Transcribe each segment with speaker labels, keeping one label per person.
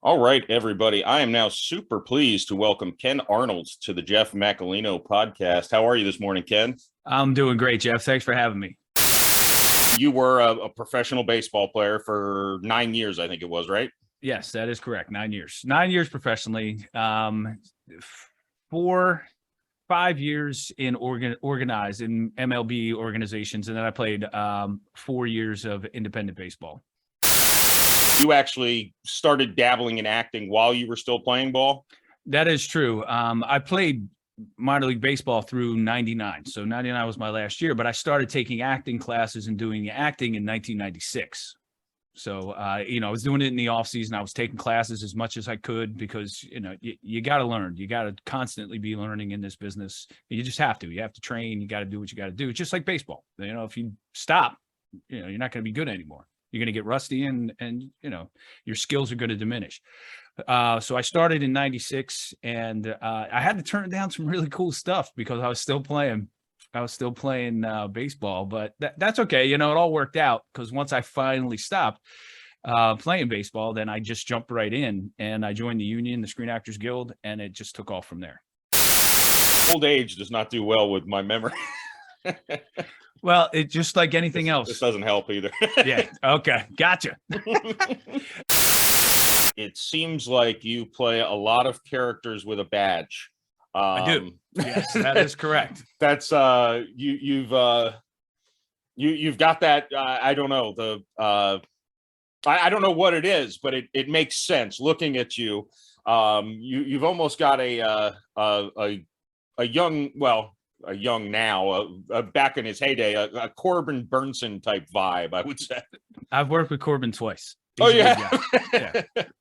Speaker 1: All right, everybody. I am now super pleased to welcome Ken Arnold to the Jeff Macolino podcast. How are you this morning, Ken?
Speaker 2: I'm doing great, Jeff. Thanks for having me.
Speaker 1: You were a professional baseball player for 9 years, I think it was, right?
Speaker 2: Yes, that is correct. 9 years. 9 years professionally. 4, 5 years in organized in MLB organizations, and then I played 4 years of independent baseball.
Speaker 1: You actually started dabbling in acting while you were still playing ball?
Speaker 2: That is true. I played minor league baseball through 99. So 99 was my last year, but I started taking acting classes and doing acting in 1996. So, I was doing it in the off season. I was taking classes as much as I could because, you got to learn. You got to constantly be learning in this business. You just have to. You have to train. You got to do what you got to do. It's just like baseball. If you stop, you're not going to be good anymore. You're going to get rusty and your skills are going to diminish. So I started in 96 and I had to turn down some really cool stuff because I was still playing baseball, but that's okay. It all worked out because once I finally stopped playing baseball, then I just jumped right in and I joined the union, the Screen Actors Guild, and it just took off from there.
Speaker 1: Old age does not do well with my memory.
Speaker 2: Well, it's just like anything else.
Speaker 1: This doesn't help either.
Speaker 2: Yeah. Okay. Gotcha.
Speaker 1: It seems like you play a lot of characters with a badge.
Speaker 2: I do. Yes, that is correct.
Speaker 1: That's you've got that. I don't know I don't know what it is, but it makes sense looking at you. You've almost got a young, well, a young now, back in his heyday, a Corbin Burnson type vibe, I would say.
Speaker 2: I've worked with Corbin twice.
Speaker 1: Yeah.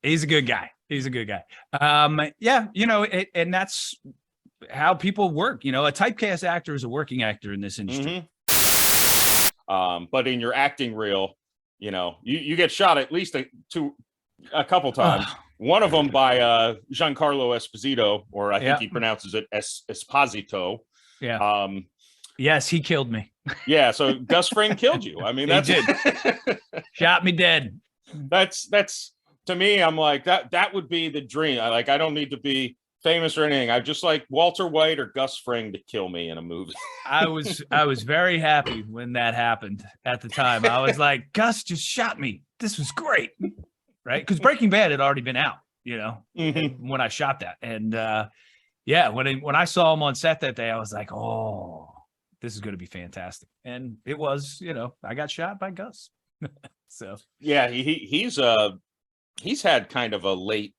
Speaker 2: He's a good guy. And that's how people work. A typecast actor is a working actor in this industry.
Speaker 1: Mm-hmm. But in your acting reel, you get shot at least a couple times. One of them by Giancarlo Esposito, or I think he pronounces it Esposito.
Speaker 2: Yeah. Yes, he killed me.
Speaker 1: Yeah. So Gus Fring killed you. I mean,
Speaker 2: he did. Shot me dead.
Speaker 1: That's to me. I'm like that would be the dream. I don't need to be famous or anything. I just like Walter White or Gus Fring to kill me in a movie.
Speaker 2: I was very happy when that happened at the time. I was like, Gus just shot me. This was great. Right. Because Breaking Bad had already been out, when I shot that. And when I saw him on set that day, I was like, oh, this is going to be fantastic. And it was, I got shot by Gus. So
Speaker 1: yeah, he's had kind of a late.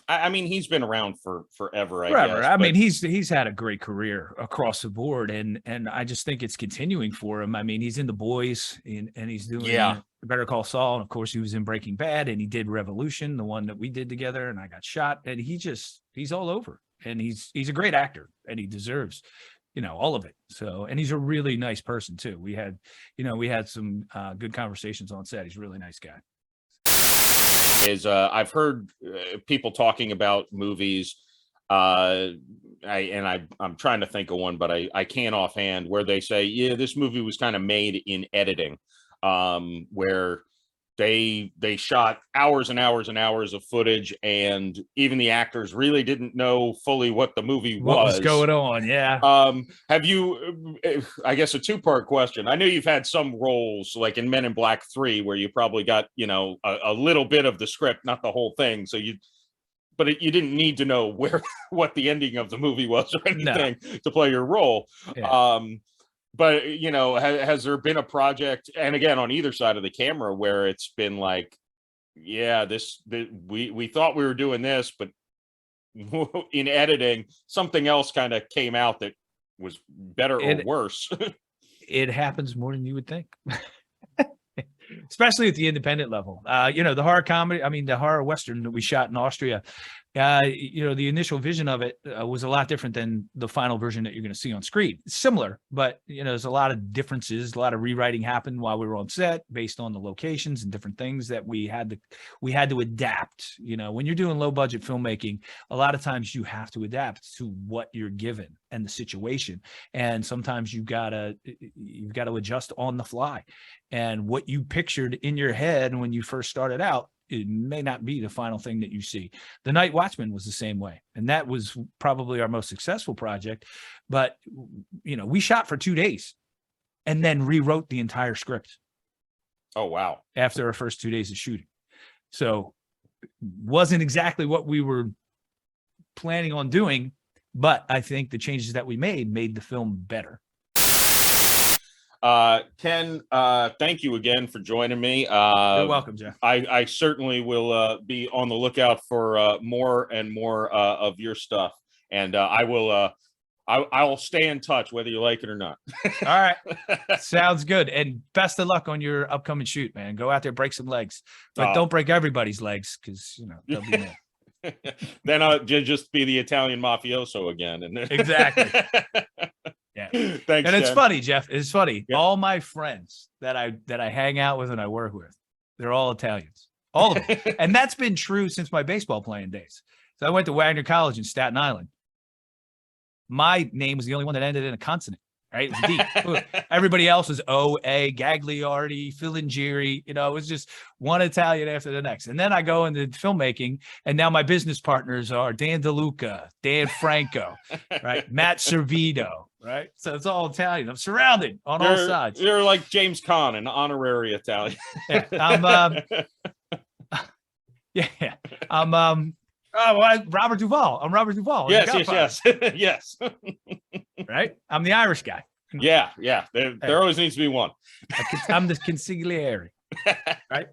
Speaker 1: I mean, he's been around for forever.
Speaker 2: I mean, he's had a great career across the board, and I just think it's continuing for him. I mean, he's in The Boys, and he's doing Better Call Saul, and of course, he was in Breaking Bad, and he did Revolution, the one that we did together, and I got shot, and he's all over, and he's a great actor, and he deserves all of it. So, and he's a really nice person too. We had some good conversations on set. He's a really nice guy.
Speaker 1: I've heard people talking about movies. I'm trying to think of one, but I can't offhand, where they say, yeah, this movie was kind of made in editing, where they shot hours and hours and hours of footage, and even the actors really didn't know fully what the movie was
Speaker 2: going on. Yeah.
Speaker 1: Have you, I guess a two-part question. I know you've had some roles like in Men in Black 3 where you probably got, a little bit of the script, not the whole thing. So you didn't need to know what the ending of the movie was or anything to play your role. Yeah. But, has there been a project, and again, on either side of the camera, where it's been like, yeah, we thought we were doing this, but in editing, something else kind of came out that was better or worse?
Speaker 2: It happens more than you would think. Especially at the independent level. The horror comedy, the horror Western that we shot in Austria, the initial vision of it was a lot different than the final version that you're going to see on screen. It's similar, but there's a lot of differences. A lot of rewriting happened while we were on set based on the locations and different things that we had to adapt. When you're doing low budget filmmaking, a lot of times you have to adapt to what you're given and the situation, and sometimes you've got to adjust on the fly. And what you pictured in your head when you first started out it may not be the final thing that you see. The Night Watchman was the same way. And that was probably our most successful project. But, you know, we shot for 2 days and then rewrote the entire script.
Speaker 1: Oh, wow.
Speaker 2: After our first 2 days of shooting. So wasn't exactly what we were planning on doing, but I think the changes that we made the film better.
Speaker 1: Ken, thank you again for joining me.
Speaker 2: You're welcome, Jeff.
Speaker 1: I certainly will be on the lookout for more and more of your stuff, and I'll stay in touch whether you like it or not.
Speaker 2: All right, sounds good. And best of luck on your upcoming shoot, man. Go out there, break some legs, but don't break everybody's legs because you know they'll be mad.
Speaker 1: Then I'll just be the Italian mafioso again. And
Speaker 2: exactly. Yeah.
Speaker 1: Thanks.
Speaker 2: And it's
Speaker 1: Jen.
Speaker 2: funny, Jeff. It's funny.
Speaker 1: Yeah.
Speaker 2: All my friends that I hang out with and I work with, they're all Italians. All of them. And that's been true since my baseball playing days. So I went to Wagner College in Staten Island. My name was the only one that ended in a consonant. Right? It was D. Everybody else was O-A, Gagliardi, Filangieri. You know, it was just one Italian after the next. And then I go into filmmaking, and now my business partners are Dan DeLuca, Dan Franco, right? Matt Servito, right? So it's all Italian. I'm surrounded on all sides.
Speaker 1: You're like James Caan, an honorary Italian.
Speaker 2: Yeah, Robert Duvall. I'm Robert Duvall.
Speaker 1: Yes. Yes.
Speaker 2: Right? I'm the Irish guy.
Speaker 1: Yeah. There always needs to be one.
Speaker 2: I'm the consigliere. Right?